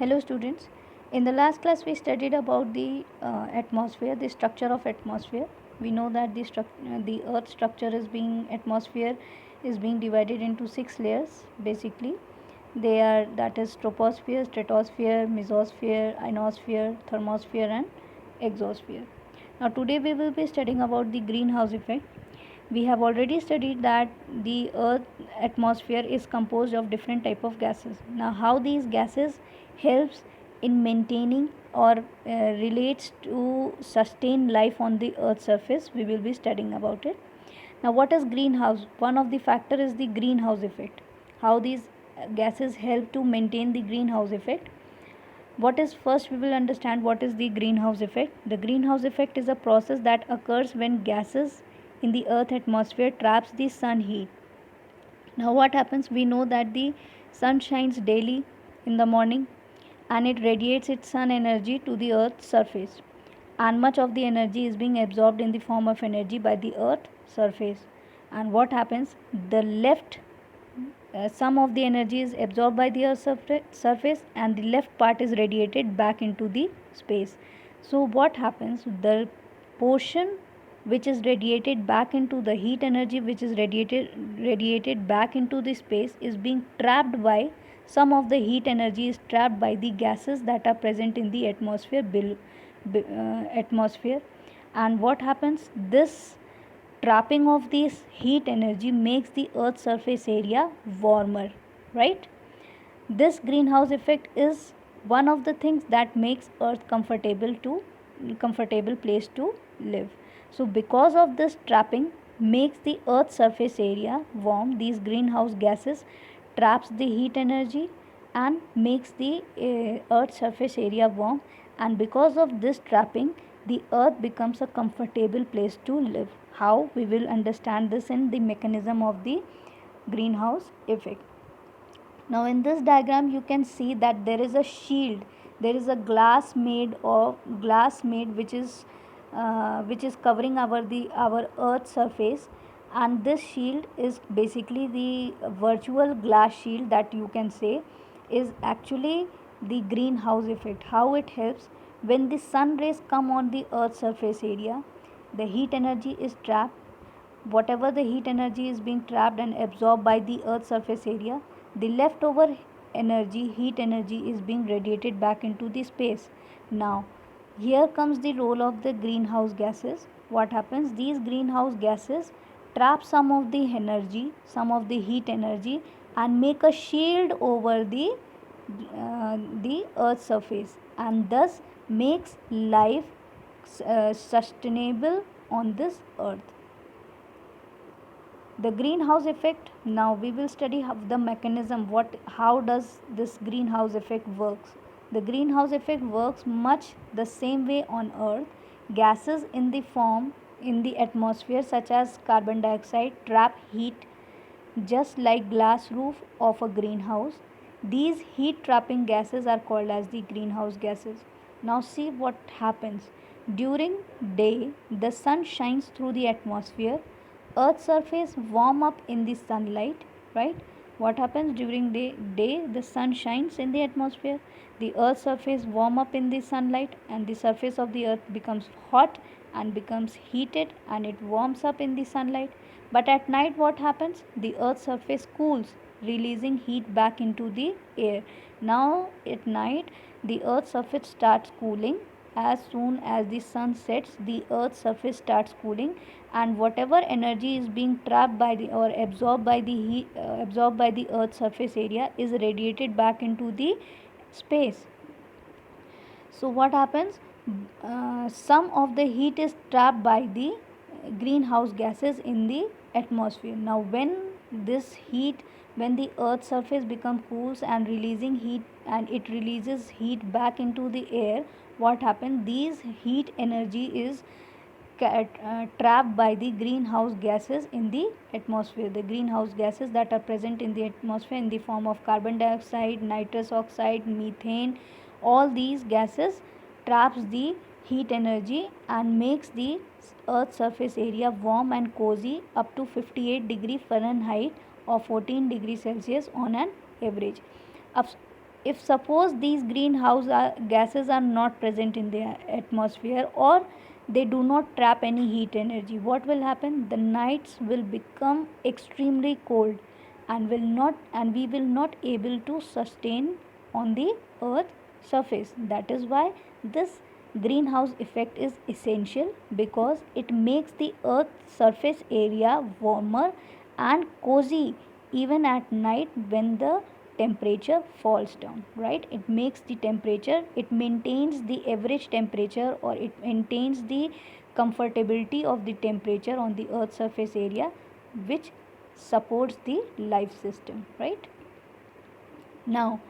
Hello students. In the last class we studied about the atmosphere, the structure of atmosphere. We know that the earth structure is being divided into 6 layers basically. They are, that is, troposphere, stratosphere, mesosphere, ionosphere, thermosphere and exosphere. Now today we will be studying about the greenhouse effect. We have already studied that the earth atmosphere is composed of different type of gases. Now how these gases helps in maintaining or relates to sustain life on the earth surface, we will be studying about it. Now what is greenhouse? One of the factor is the greenhouse effect. How these gases help to maintain the greenhouse effect. What is, first we will understand what is the greenhouse effect. The greenhouse effect is a process that occurs when gases in the earth atmosphere traps the sun heat. Now what happens, we know that the sun shines daily in the morning and it radiates its sun energy to the earth's surface, and much of the energy is being absorbed in the form of energy by the earth surface. And what happens, the left some of the energy is absorbed by the earth's surface and the left part is radiated back into the space. So what happens, the portion which is radiated back into the heat energy which is radiated back into the space is being trapped by, some of the heat energy is trapped by the gases that are present in the atmosphere. And what happens, this trapping of this heat energy makes the earth's surface area warmer, right? This greenhouse effect is one of the things that makes earth comfortable place to live. So because of this trapping makes the earth's surface area warm, these greenhouse gases traps the heat energy and makes the earth's surface area warm, and because of this trapping the earth becomes a comfortable place to live. How, we will understand this in the mechanism of the greenhouse effect. Now in this diagram you can see that there is a shield, there is a glass made which is covering our earth surface, and this shield is basically the virtual glass shield that you can say is actually the greenhouse effect. How it helps, when the sun rays come on the earth surface area, the heat energy is trapped. Whatever the heat energy is being trapped and absorbed by the earth surface area, the leftover heat energy is being radiated back into the space. Now here comes the role of the greenhouse gases. What happens, these greenhouse gases trap some of the heat energy and make a shield over the earth surface, and thus makes life sustainable on this earth. The greenhouse effect, now we will study the mechanism, how does this greenhouse effect works. The greenhouse effect works much the same way on earth. Gases in the atmosphere such as carbon dioxide trap heat just like glass roof of a greenhouse. These heat trapping gases are called as the greenhouse gases. Now see what happens. During day, the sun shines through the atmosphere. Earth's surface warm up in the sunlight, right? What happens during day, the sun shines in the atmosphere. The earth's surface warm up in the sunlight and the surface of the earth becomes hot and becomes heated and it warms up in the sunlight. But at night what happens? The earth's surface cools, releasing heat back into the air. Now at night the earth's surface starts cooling. As soon as the sun sets, the earth's surface starts cooling, and whatever energy is being trapped by the or absorbed by the absorbed by the earth's surface area is radiated back into the space. So what happens, some of the heat is trapped by the greenhouse gases in the atmosphere. Now when the earth's surface becomes cools and releasing heat, and it releases heat back into the air, what happens, these heat energy is trapped by the greenhouse gases in the atmosphere. The greenhouse gases that are present in the atmosphere in the form of carbon dioxide, nitrous oxide, methane, all these gases traps the heat energy and makes the earth's surface area warm and cozy up to 58 degree Fahrenheit or 14 degree Celsius on an average. if suppose these greenhouse gases are not present in the atmosphere, or they do not trap any heat energy, what will happen? The nights will become extremely cold, and we will not able to sustain on the earth surface. That is why this greenhouse effect is essential, because it makes the earth surface area warmer and cozy even at night when the temperature falls down, right? It makes the temperature, it maintains the average temperature, or it maintains the comfortability of the temperature on the earth surface area, which supports the life system, right? Now,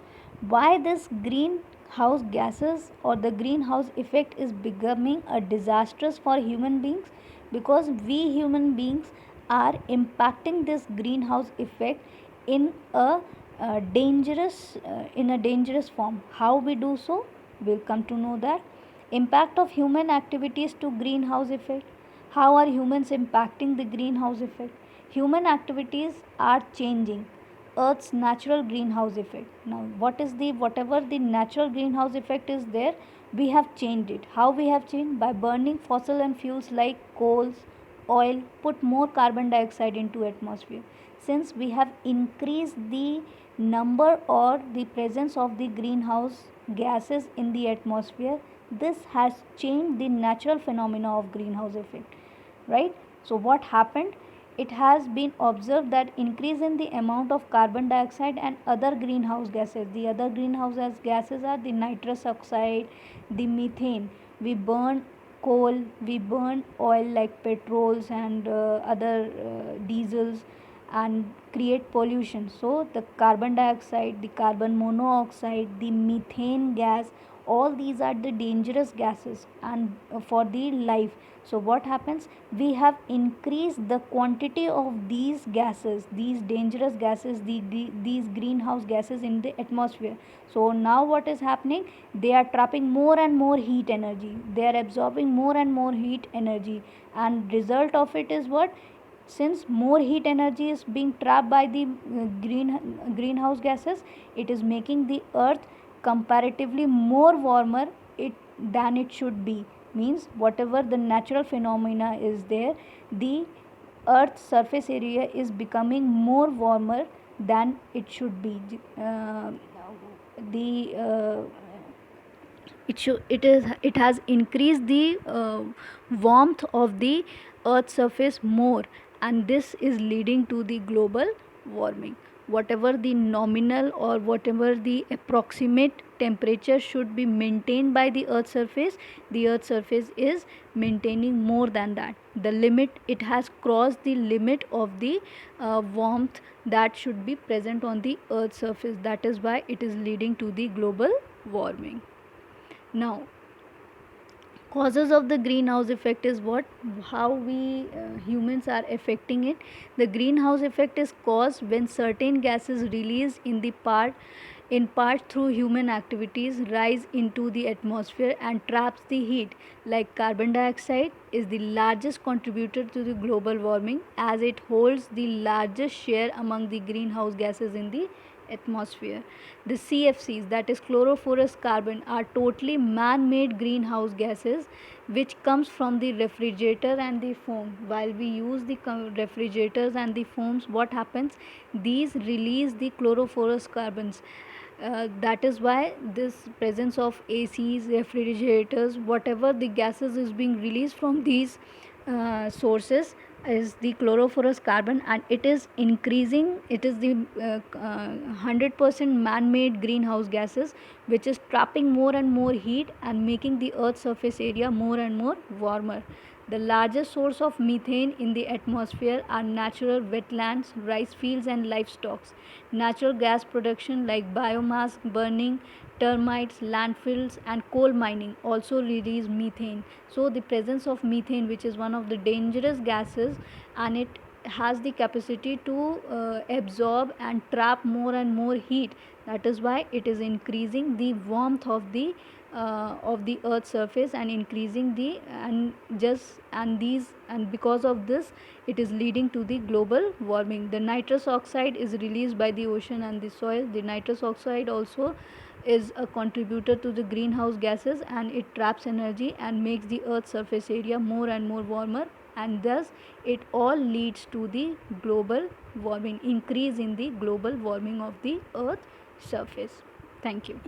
why this greenhouse gases or the greenhouse effect is becoming a disastrous for human beings? Because we human beings are impacting this greenhouse effect in a dangerous form. How we do so? We'll come to know that. Impact of human activities to greenhouse effect. How are humans impacting the greenhouse effect? Human activities are changing Earth's natural greenhouse effect. Now, whatever the natural greenhouse effect is there, we have changed it. How we have changed? By burning fossil and fuels like coals, oil, put more carbon dioxide into atmosphere. Since we have increased the number or the presence of the greenhouse gases in the atmosphere, this has changed the natural phenomena of greenhouse effect, right? So what happened? It has been observed that increase in the amount of carbon dioxide and other greenhouse gases. The other greenhouse gases are the nitrous oxide, the methane. We burn coal, we burn oil like petrols and other diesels, and create pollution. So the carbon dioxide, the carbon monoxide, the methane gas, all these are the dangerous gases and for the life. So what happens? We have increased the quantity of these gases, these dangerous gases, these greenhouse gases in the atmosphere. So now what is happening? They are trapping more and more heat energy, they are absorbing more and more heat energy, and result of it is what? Since more heat energy is being trapped by the greenhouse gases, it is making the earth comparatively more warmer it than it should be. Means whatever the natural phenomena is there, the earth's surface area is becoming more warmer than it should be. The it has increased the warmth of the earth's surface more, and this is leading to the global warming. Whatever the nominal or whatever the approximate temperature should be maintained by the earth's surface, the earth's surface is maintaining more than that. The limit, it has crossed the limit of the warmth that should be present on the earth's surface. That is why it is leading to the global warming. Now, causes of the greenhouse effect is what? How we humans are affecting it? The greenhouse effect is caused when certain gases released in part through human activities rise into the atmosphere and traps the heat. Like carbon dioxide is the largest contributor to the global warming, as it holds the largest share among the greenhouse gases in the atmosphere. The CFCs, that is chlorofluorous carbon, are totally man-made greenhouse gases which comes from the refrigerator and the foam. While we use the refrigerators and the foams, what happens? These release the chlorofluorous carbons. That is why this presence of ACs, refrigerators, whatever the gases is being released from these sources is the chlorofluorous carbon, and it is increasing. It is the 100% man-made greenhouse gases which is trapping more and more heat and making the earth's surface area more and more warmer. The largest source of methane in the atmosphere are natural wetlands, rice fields and livestock. Natural gas production like biomass burning, termites, landfills and coal mining also release methane. So the presence of methane, which is one of the dangerous gases, and it has the capacity to absorb and trap more and more heat. That is why it is increasing the warmth of the earth's surface and increasing the and because of this it is leading to the global warming. The nitrous oxide is released by the ocean and the soil. The nitrous oxide also is a contributor to the greenhouse gases, and it traps energy and makes the earth's surface area more and more warmer, and thus it all leads to the global warming, increase in the global warming of the earth surface. Thank you.